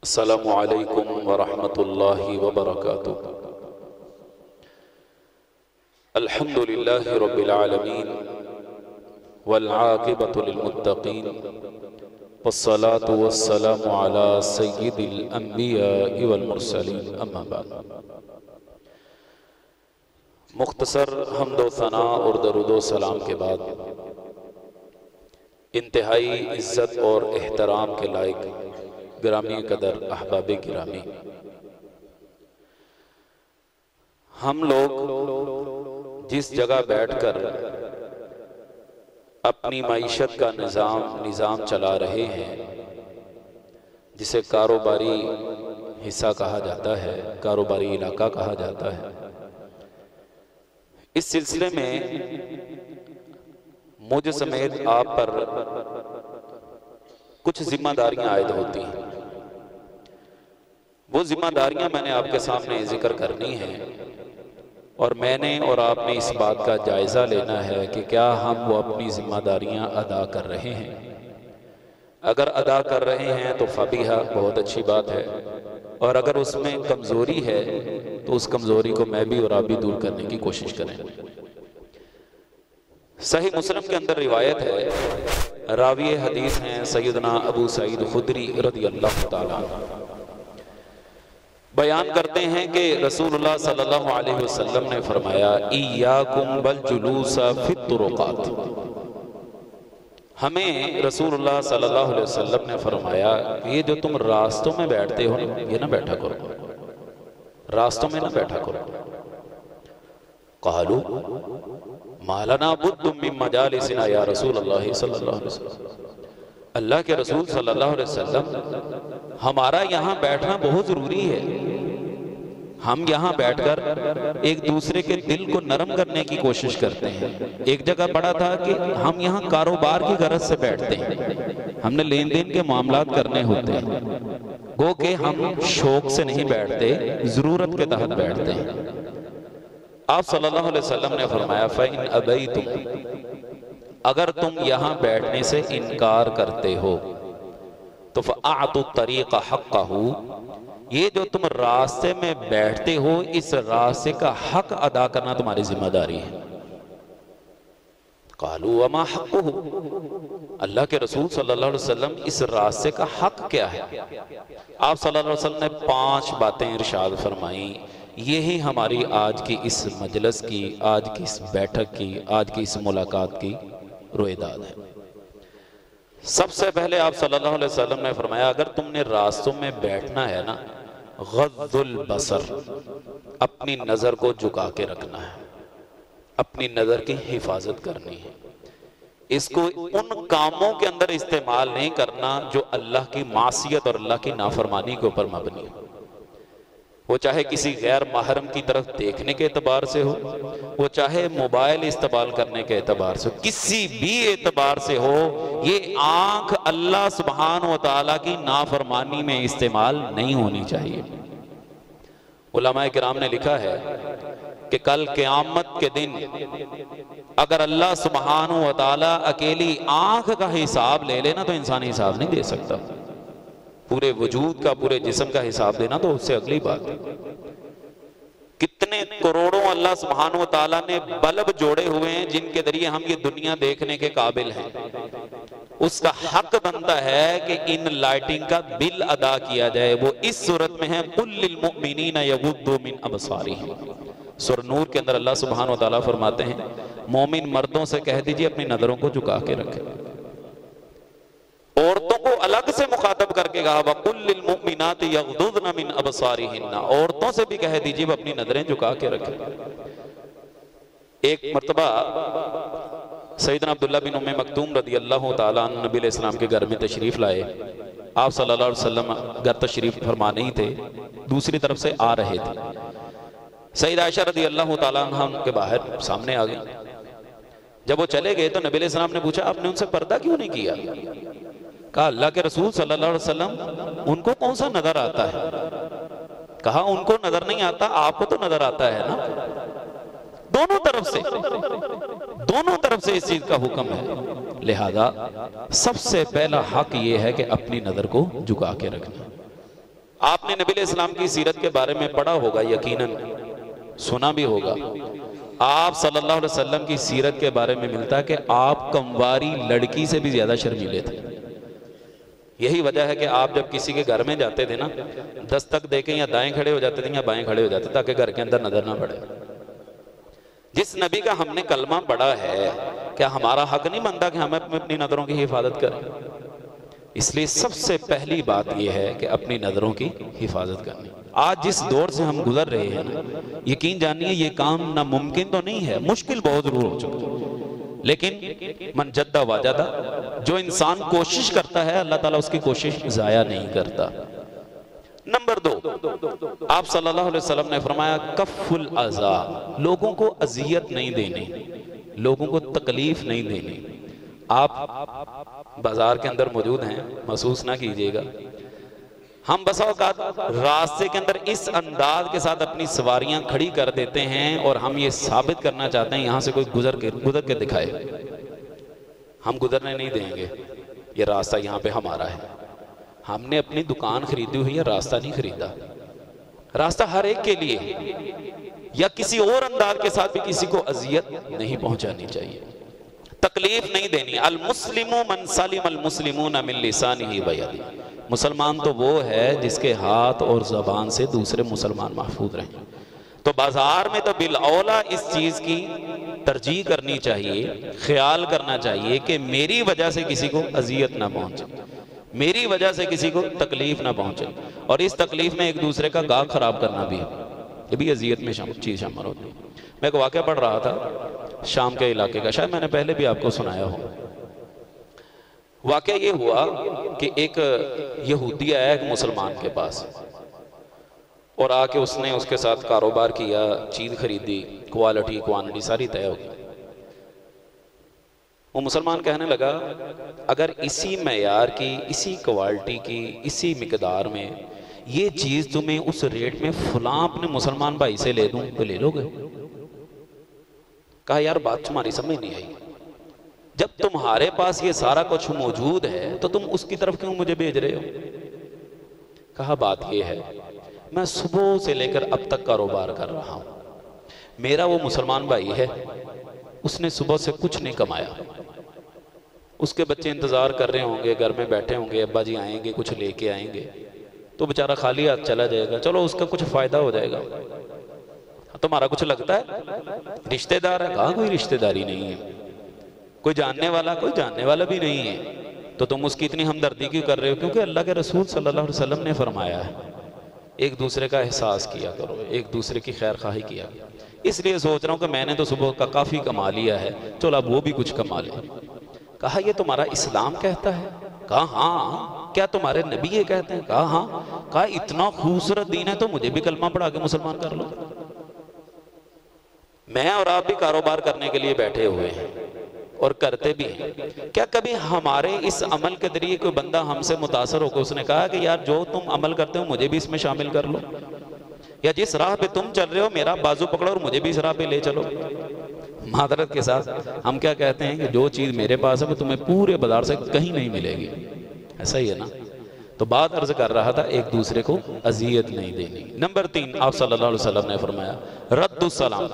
अस्सलामु अलैकुम वरहमतुल्लाहि वबरकातुहू। अल्हम्दुलिल्लाहि रब्बिल आलमीन वल आक़िबतु लिल मुत्तक़ीन वस्सलातु वस्सलामु अला सय्यिदिल अंबियाइ वल मुरसलीन, अम्मा बाद। मुख्तसर हम्दो सना और दरूदो सलाम के बाद इंतहाई इज्जत और एहतराम के लायक गिरामी कदर अहबाब गिरामी, हम लोग जिस जगह बैठकर अपनी मईशत का निज़ाम चला रहे हैं, जिसे कारोबारी हिस्सा कहा जाता है, कारोबारी इलाका कहा जाता है, इस सिलसिले में मुझ समेत आप पर कुछ जिम्मेदारियां आयद होती हैं। वो जिम्मेदारियां मैंने आपके सामने जिक्र करनी है और मैंने और आपने इस बात का जायज़ा लेना है कि क्या हम वो अपनी जिम्मेदारियां अदा कर रहे हैं। अगर अदा कर रहे हैं तो फबीहा, बहुत अच्छी बात है, और अगर उसमें कमज़ोरी है तो उस कमज़ोरी को मैं भी और आप भी दूर करने की कोशिश करें। सही मुस्लिम के अंदर रिवायत है, रावी हदीस हैं सैयदना अबू सईद खुदरी रज़ियल्लाहु ताला अन्हु, बयान करते हैं कि रसूलुल्लाह सल्लल्लाहु अलैहि वसल्लम ने फरमाया, इय्याकुम बल जुलूसा फित तुरुक़ात। हमें रसूलुल्लाह सल्लल्लाहु अलैहि वसल्लम ने फरमाया, ये जो तुम रास्तों में बैठते हो ना, ये ना बैठा करो, रास्तों में ना बैठा करो। क़ालू मा लना बुद्दुम मिन मजालिसिना या रसूलल्लाह सल्लल्लाहु अलैहि वसल्लम। अल्लाह के रसूल सल्लल्लाहु अलैहि वसल्लम, हमारा यहाँ बैठना बहुत ज़रूरी है। हम यहाँ बैठकर एक दूसरे के दिल को नरम करने की कोशिश करते हैं। एक जगह पढ़ा था कि हम यहाँ कारोबार की गरज से बैठते हैं, हमने लेन देन के मामलात करने होते हैं। गो के हम शौक से नहीं बैठते, ज़रूरत के तहत बैठते हैं। आप सल्लल्लाहु अलैहि वसल्लम ने फरमाया, फ़इन अबैतुम, अगर तुम यहाँ बैठने से इनकार करते हो तो फ़अअतु तरीक़ा हक़्क़हू, ये जो तुम रास्ते में बैठते हो, इस रास्ते का हक अदा करना तुम्हारी जिम्मेदारी है। क़ालू वमा हक़्क़ुहू, अल्लाह के रसूल सल्लल्लाहु अलैहि वसल्लम, इस रास्ते का हक क्या है? आप सल्लल्लाहु अलैहि वसल्लम ने 5 बातें इरशाद फरमाई। यही हमारी आज की इस मजलिस की, आज की इस बैठक की, आज की इस मुलाकात की रोएदाद है। सबसे पहले आप सल्लल्लाहु अलैहि वसल्लम ने फरमाया, अगर तुमने रास्तों में बैठना है ना, गज़्ज़ुल बसर, अपनी नज़र को झुका के रखना है, अपनी नज़र की हिफाजत करनी है। इसको उन कामों के अंदर इस्तेमाल नहीं करना जो अल्लाह की मासियत और अल्लाह की नाफरमानी के ऊपर मबनी है। वो चाहे किसी गैर महरम की तरफ देखने के एतबार से हो, वो चाहे मोबाइल इस्तेमाल करने के एतबार से हो, किसी भी एतबार से हो, ये आंख अल्लाह सुब्हान व तआला की नाफरमानी में इस्तेमाल नहीं होनी चाहिए। उलमाए किराम ने लिखा है कि कल क़यामत के दिन अगर अल्लाह सुब्हान व तआला अकेली आंख का हिसाब ले लेना तो इंसान हिसाब नहीं दे सकता। पूरे वजूद का, पूरे जिस्म का हिसाब देना तो उससे अगली बात है। कितने करोड़ों अल्लाह सुब्हानहू व तआला ने बल्ब जोड़े हुए हैं जिनके जरिए हम ये दुनिया देखने के काबिल हैं। उसका हक बनता है कि इन लाइटिंग का बिल अदा किया जाए। वो इस सूरत में है, कुल लिल मुमिनीना यगुद्दू मिन अबसारिहिम। सूरह नूर के अंदर अल्लाह सुब्हानहू व तआला फरमाते हैं, मोमिन मर्दों से कह दीजिए अपनी नजरों को झुका के रखें। औरतों को अलग से मुखातब करके कहा, वकुल लिल मुमिनाति यगदुदना मिन अबसारिहिन्ना, औरतों से भी कह दीजिए अपनी नजरें झुका के रखें। एक मर्तबा सैयदना अब्दुल्लाह बिन उम्मे मक्तूम रज़ियल्लाहु ताला अन्हु नबी अलैहि सलाम के घर में तशरीफ लाए। आप सल्लल्लाहु अलैहि वसल्लम घर तशरीफ फरमा नहीं थे, दूसरी तरफ से आ रहे थे। सैयदा आयशा रज़ियल्लाहु ताला अन्हा के बाहर सामने आ गई। जब वो चले गए तो नबी अलैहि सलाम ने पूछा, आपने उनसे पर्दा क्यों नहीं किया? कहा, अल्लाह के रसूल सल्लल्लाहु अलैहि वसल्लम, उनको कौन सा नजर आता है? कहा, उनको नजर नहीं आता, आपको तो नजर आता है ना। दोनों तरफ से इस चीज का हुक्म है। लिहाजा सबसे पहला हक ये है कि अपनी नजर को झुका के रखना। आपने नबी इस्लाम की सीरत के बारे में पढ़ा होगा, यकीनन सुना भी होगा। आप सल्लल्लाहु अलैहि वसल्लम की सीरत के बारे में मिलता है कि आप कंवारी लड़की से भी ज्यादा शर्मीले थे। यही वजह है कि आप जब किसी के घर में जाते थे ना, दस्तक देके या दाएं खड़े हो जाते थे या बाएं खड़े हो जाते ताकि घर के अंदर नजर ना पड़े। जिस नबी का हमने कलमा पढ़ा है, क्या हमारा हक नहीं बनता कि हम अपनी नजरों की हिफाजत करें? इसलिए सबसे पहली बात यह है कि अपनी नजरों की हिफाजत करनी। आज जिस दौर से हम गुजर रहे हैं ना, यकीन जानिए ये काम नामुमकिन तो नहीं है, मुश्किल बहुत जरूर हो चुका है, लेकिन मन जद्दा वाजदा, जो इंसान कोशिश करता है अल्लाह ताला उसकी कोशिश जाया नहीं करता। नंबर 2, आप सल्लल्लाहु अलैहि वसल्लम ने फरमाया कफ़ुल अज़ा, लोगों को अजियत नहीं देनी, लोगों को तकलीफ नहीं देनी। आप बाजार के अंदर मौजूद हैं, महसूस ना कीजिएगा। हम बसा औकात रास्ते के अंदर इस अंदाज के साथ अपनी सवारियां खड़ी कर देते हैं और हम ये साबित करना चाहते हैं यहां से कोई गुजर के दिखाए। हम गुजरने नहीं देंगे, ये रास्ता यहाँ पे हमारा है। हमने अपनी दुकान खरीदी हुई है, रास्ता नहीं खरीदा। रास्ता हर एक के लिए, या किसी और अंदाज के साथ भी किसी को अजियत नहीं पहुंचानी चाहिए, तकलीफ नहीं देनी। अल मुस्लिमु मन सलिम अल मुस्लिमून मिन लिसानिही व यदिही, मुसलमान तो वो है जिसके हाथ और ज़बान से दूसरे मुसलमान महफूज रहें। तो बाजार में तो बिलऔला इस चीज़ की तरजीह करनी चाहिए, ख्याल करना चाहिए कि मेरी वजह से किसी को अजियत ना पहुंचे, मेरी वजह से किसी को तकलीफ ना पहुंचे। और इस तकलीफ में एक दूसरे का गाह खराब करना भी है, ये भी अजियत में चीज़ शामिल होती है। मैं एक वाक़या पढ़ रहा था शाम के इलाके का, शायद मैंने पहले भी आपको सुनाया हो। वाक़या ये हुआ कि एक यहूदी आया एक मुसलमान के पास और आके उसने उसके साथ कारोबार किया, चीज़ खरीदी, क्वालिटी क्वांटिटी सारी तय हो गई। वो मुसलमान कहने लगा अगर इसी मयार की, इसी क्वालिटी की, इसी मिकदार में ये चीज़ तुम्हें उस रेट में फलां अपने मुसलमान भाई से ले दूं तो ले लोगे? कहा यार बात तुम्हारी समझ नहीं आई, जब तुम्हारे पास ये सारा कुछ मौजूद है तो तुम उसकी तरफ क्यों मुझे भेज रहे हो? कहा बात ये है, मैं सुबह से लेकर अब तक कारोबार कर रहा हूं, मेरा वो मुसलमान भाई है, उसने सुबह से कुछ नहीं कमाया, उसके बच्चे इंतजार कर रहे होंगे, घर में बैठे होंगे, अब्बा जी आएंगे कुछ लेके आएंगे, तो बेचारा खाली हाथ चला जाएगा, चलो उसका कुछ फायदा हो जाएगा। तुम्हारा कुछ लगता है रिश्तेदार है? कहा कोई रिश्तेदारी नहीं है, कोई जानने वाला भी नहीं है, तो तुम उसकी इतनी हमदर्दी क्यों कर रहे हो? क्योंकि अल्लाह के रसूल सल्लल्लाहु अलैहि वसल्लम ने फरमाया है एक दूसरे का एहसास किया करो, एक दूसरे की खैर खाही किया करो। इसलिए सोच रहा हूँ कि मैंने तो सुबह का काफ़ी कमा लिया है, चलो अब वो भी कुछ कमा ले। कहा ये तुम्हारा इस्लाम कहता है? कहा हाँ। क्या तुम्हारे नबी ये कहते हैं? कहा हाँ। कहा इतना खूबसूरत दीन है तो मुझे भी कलमा पढ़ा के मुसलमान कर लो। मैं और आप भी कारोबार करने के लिए बैठे हुए हैं और करते भी हैं। क्या कभी हमारे इस अमल के जरिए कोई बंदा हमसे मुतासर होकर उसने कहा कि यार जो तुम अमल करते हो मुझे भी इसमें शामिल कर लो, या जिस राह पे तुम चल रहे हो मेरा बाजू पकड़ो और मुझे भी इस राह पे ले चलो? मादरत के साथ हम क्या कहते हैं कि जो चीज़ मेरे पास है वो तुम्हें पूरे बाजार से कहीं नहीं मिलेगी। ऐसा ही है ना? तो बात अर्ज कर रहा था एक दूसरे को अजियत नहीं देनी। नंबर 3, आप सल्लल्लाहु अलैहि वसल्लम ने फरमाया रद्दुस सलाम,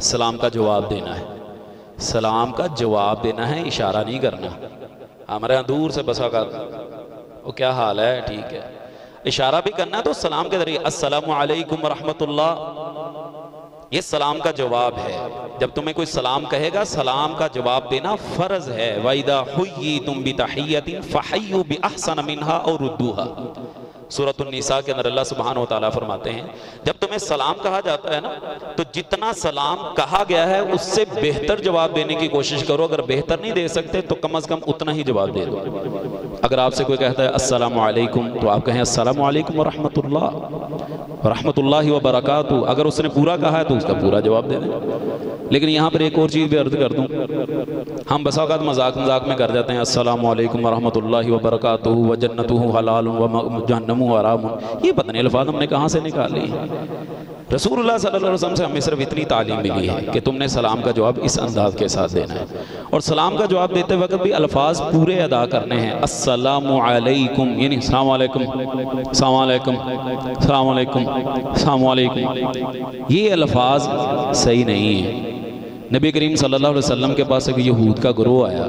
सलाम का जवाब देना है। सलाम का जवाब देना है, इशारा नहीं करना। हमारे यहाँ दूर से बसा का वो क्या हाल है, ठीक है, इशारा भी करना है तो सलाम के जरिए अस्सलामु अलैकुम रहमतुल्लाह, ये सलाम का जवाब है। जब तुम्हें कोई सलाम कहेगा सलाम का जवाब देना फर्ज है। वइदा हुय्यितुम बितहिय्यतिन फहय्यु बिअहसन मिनहा और रुद्दूहा, सूरतुन निसा के अंदर अल्लाह सुब्हानहु व तआला फरमाते हैं जब तुम्हें सलाम कहा जाता है ना तो जितना सलाम कहा गया है उससे बेहतर जवाब देने की कोशिश करो। अगर बेहतर नहीं दे सकते तो कम से कम उतना ही जवाब दे दो। अगर आपसे कोई कहता है अस्सलामु अलैकुम तो आप कहें अस्सलामु अलैकुम व रहमतुल्लाहि व बरकातुहू। अगर उसने पूरा कहा है तो उसका पूरा जवाब दे दें। लेकिन यहाँ पर एक और चीज़ भी अर्ज कर दूँ, हम बसा औक़ात मजाक मजाक में कर जाते हैं अस्सलामु अलैकुम वरहमतुल्लाहि वबरकातुहू व जन्नतुहू हलालुन व जहन्नमुहू हरामुन। ये पता नहीं अल्फाज हमने कहाँ से निकाली। रसूलुल्लाह सल्लल्लाहु अलैहि वसल्लम से हमें सिर्फ इतनी तालीम मिली है कि तुमने सलाम का जवाब इस अंदाज के साथ देना है, और सलाम का जवाब देते वक्त भी अल्फाज पूरे अदा करने हैं। अस्सलामु अलैकुम यानी अस्सलामु अलैकुम, अस्सलामु अलैकुम, अस्सलामु अलैकुम, अस्सलामु अलैकुम, ये अल्फाज सही नहीं है। नबी करीम सल्लल्लाहु अलैहि वसल्लम के पास एक यहूद का गिरोह आया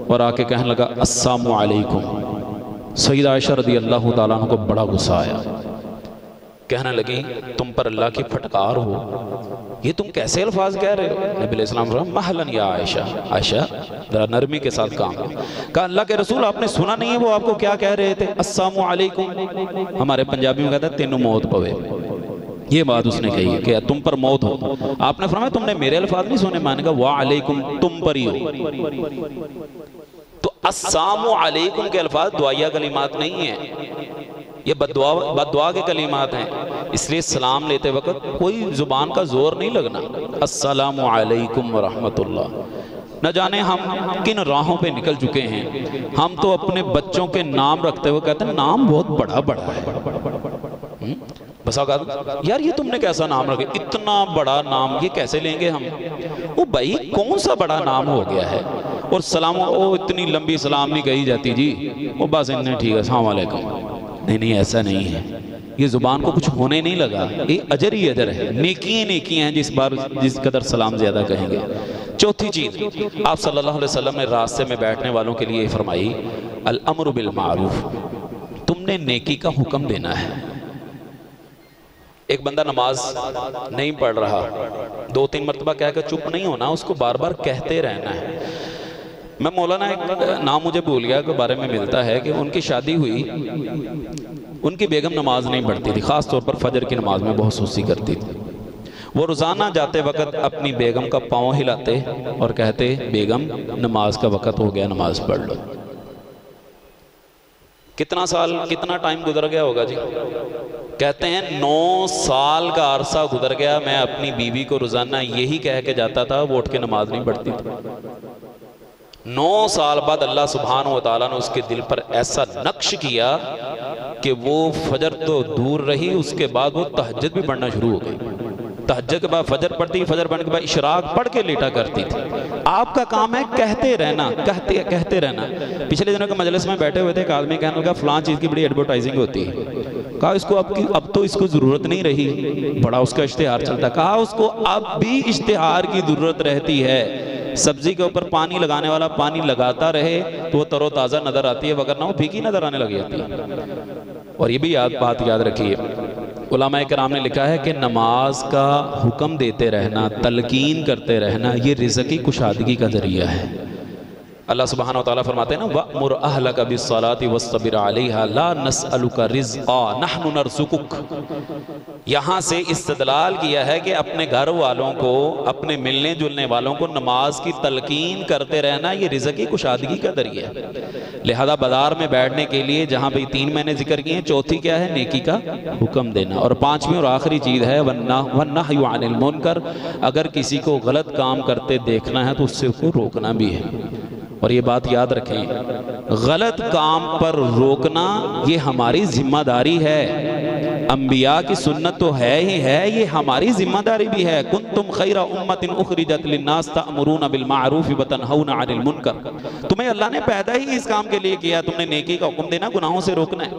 और आके कहने लगा अस्सलामु अलैकुम। सय्यदा आयशा रज़ी अल्लाह तआला अन्हा को बड़ा गुस्सा आया, कहने लगी तुम पर अल्लाह की फटकार हो, ये तुम कैसे अल्फाज कह रहे हो। नबी अलैहिस्सलाम फरमाया महलन या आयशा, आयशा जरा नरमी के साथ काम लो। कहा अल्लाह के रसूल आपने सुना नहीं है वो आपको क्या कह रहे थे, अस्सलामु अलैकुम। हमारे पंजाबी में कहता है तेनू मौत पवे, ये बात उसने कही है कि तुम पर मौत हो। आपने फरमाया तुमने मेरे अल्फाज नहीं सुने, मैंने कहा वाह अलैकुम तुम पर ही हो। तो अस्सलामु अलैकुम के अल्फाज दुआया कलिमात नहीं है, ये बद्दुआ के कलिमात हैं। इसलिए सलाम लेते वक्त कोई जुबान का जोर नहीं लगना। अस्सलामु अलैकुम व रहमतुल्लाह। न जाने हम किन राहों पे निकल चुके हैं। हम तो अपने बच्चों के नाम रखते हुए कहते हैं नाम बहुत बड़ा बड़ा है। बस यार ये तुमने कैसा नाम रखे, इतना बड़ा नाम ये कैसे लेंगे हम। वो भाई कौन सा बड़ा नाम हो गया है। और सलाम ओ इतनी लंबी सलाम नहीं कही जाती जी, वो बस इतने ठीक है अस्सलाम वालेकुम। नहीं नहीं ऐसा नहीं है, ये जुबान को कुछ होने नहीं लगा, ये अजर ही अजर है, नेकी हैं जिस कदर सलाम ज्यादा कहेंगे। चौथी चीज आप सल्लल्लाहु अलैहि वसल्लम ने रास्ते में बैठने वालों के लिए फरमाई अल अम्रु बिल मारूफ, तुमने नेकी का हुक्म देना है। एक बंदा नमाज नहीं पढ़ रहा, 2-3 मरतबा कहकर चुप नहीं होना, उसको बार बार कहते रहना है। मैं मौलाना एक नाम मुझे भूल गया के बारे में मिलता है कि उनकी शादी हुई, उनकी बेगम नमाज नहीं पढ़ती थी, ख़ास तौर पर फजर की नमाज में बहुत सुस्ती करती थी। वो रोज़ाना जाते वक्त अपनी बेगम का पाँव हिलाते और कहते बेगम नमाज का वक़्त हो गया, नमाज पढ़ लो। कितना टाइम गुजर गया होगा जी। कहते हैं 9 साल का अरसा गुजर गया, मैं अपनी बीवी को रोज़ाना यही कह के जाता था, वो उठ के नमाज नहीं पढ़ती थी। 9 साल बाद अल्लाह सुब्हानहू व तआला ने उसके दिल पर ऐसा नक्श किया कि वो फजर तो दूर रही, उसके बाद वो तहज्जुद भी पढ़ना शुरू हो गई। तहज्जुद के बाद फजर पढ़ती, फजर पढ़ने के बाद इशराक पढ़ के लेटा करती थी। आपका काम है कहते रहना, कहते रहना। पिछले दिनों के मजलिस में बैठे हुए थे, एक आदमी कहने लगा फलां चीज़ की बड़ी एडवर्टाइजिंग होती है। कहा इसको अब तो इसको ज़रूरत नहीं रही, बड़ा उसका इश्तिहार चलता। कहा उसको अब भी इश्तिहार की ज़रूरत रहती है। सब्जी के ऊपर पानी लगाने वाला पानी लगाता रहे तो वो तरोताज़ा नज़र आती है, वगरना वो फीकी नज़र आने लग जाती है। और ये भी बात याद रखिए, उलमाए किराम ने लिखा है कि नमाज का हुक्म देते रहना, तलकीन करते रहना, ये रिज़्क़ की कुशादगी का ज़रिया है। अल्लाह सुब्हानहू व तआला फरमाते हैं ना वअमुर अहलका बिस्सलाति वस्तबिर अलैहा ला नसअलुका रिज़्क़ा नहनु नरज़ुकुक। यहाँ से इस्तदलाल किया है कि अपने घर वालों को, अपने मिलने जुलने वालों को नमाज की तलकीन करते रहना, ये रिज़्क़ की कुशादगी का दरिया है। लिहाजा बाजार में बैठने के लिए जहाँ भाई 3 मैंने जिक्र किए, चौथी क्या है, नेकी का हुक्म देना। और 5वीं और आखिरी चीज़ है वन्नहयु अनिल मुनकर, अगर किसी को गलत काम करते देखना है तो उससे उसको रोकना भी है। और ये बात याद रखें, गलत काम पर रोकना ये हमारी जिम्मेदारी है। अंबिया की सुन्नत तो है ही है, ये हमारी जिम्मेदारी भी है। कुंतुम खैरा उम्मतिन उखरिजत लिन्नास तअमुरूना बिल मारूफ व तनहौना अनिल मुनकर। तुम्हें अल्लाह ने पैदा ही इस काम के लिए किया, तुमने नेकी का हुक्म देना, गुनाहों से रोकना है।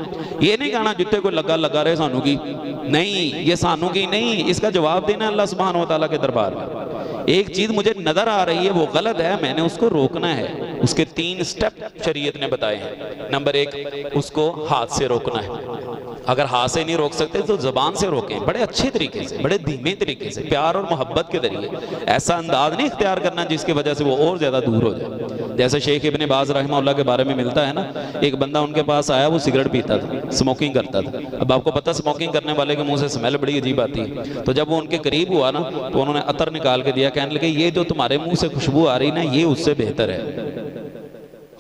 ये नहीं कहना जितने कोई लगा रहे सानू की नहीं, ये सानू की नहीं, इसका जवाब देना अल्लाह सुब्हानहू व तआला के दरबार में। एक चीज मुझे नजर आ रही है वो गलत है, मैंने उसको रोकना है। उसके 3 स्टेप शरीयत ने बताए हैं। नंबर 1, उसको हाथ से रोकना है। अगर हाथ से नहीं रोक सकते तो ज़बान से रोकें, बड़े अच्छे तरीके से, बड़े धीमे तरीके से, प्यार और मोहब्बत के जरिए। ऐसा अंदाज नहीं इख्तियार करना जिसकी वजह से वो और ज़्यादा दूर हो जाए। जैसे शेख इब्न बाज रहमतुल्लाह के बारे में मिलता है ना, एक बंदा उनके पास आया, वो सिगरेट पीता था, स्मोकिंग करता था। अब आपको पता स्मोकिंग करने वाले के मुंह से स्मेल बड़ी अजीब आती है। तो जब वो उनके करीब हुआ ना, तो उन्होंने अतर निकाल के दिया, कहने लगे ये जो तुम्हारे मुँह से खुशबू आ रही ना, ये उससे बेहतर है।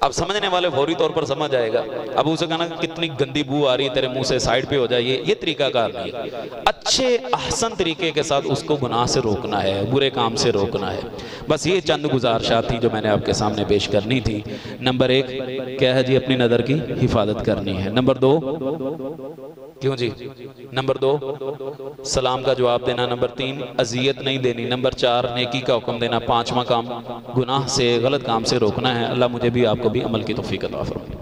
अब समझने वाले फौरी तौर पर समझ आएगा। अब उसे कहना कितनी गंदी बू आ रही है तेरे मुंह से, साइड पे हो जाइए, ये तरीकाकार नहीं है। अच्छे अहसन तरीके के साथ उसको गुनाह से रोकना है, बुरे काम से रोकना है। बस ये चंद गुजारिशात थी जो मैंने आपके सामने पेश करनी थी। नंबर 1 क्या है जी, अपनी नज़र की हिफाजत करनी है। नंबर 2 क्यों जी, नंबर 2 सलाम का जवाब देना। नंबर 3 अजियत नहीं देनी। नंबर 4 नेकी का हुक्म देना। 5वां काम गुनाह से, गलत काम से रोकना है। अल्लाह मुझे भी आपको भी अमल की तौफीक अता फरमाए।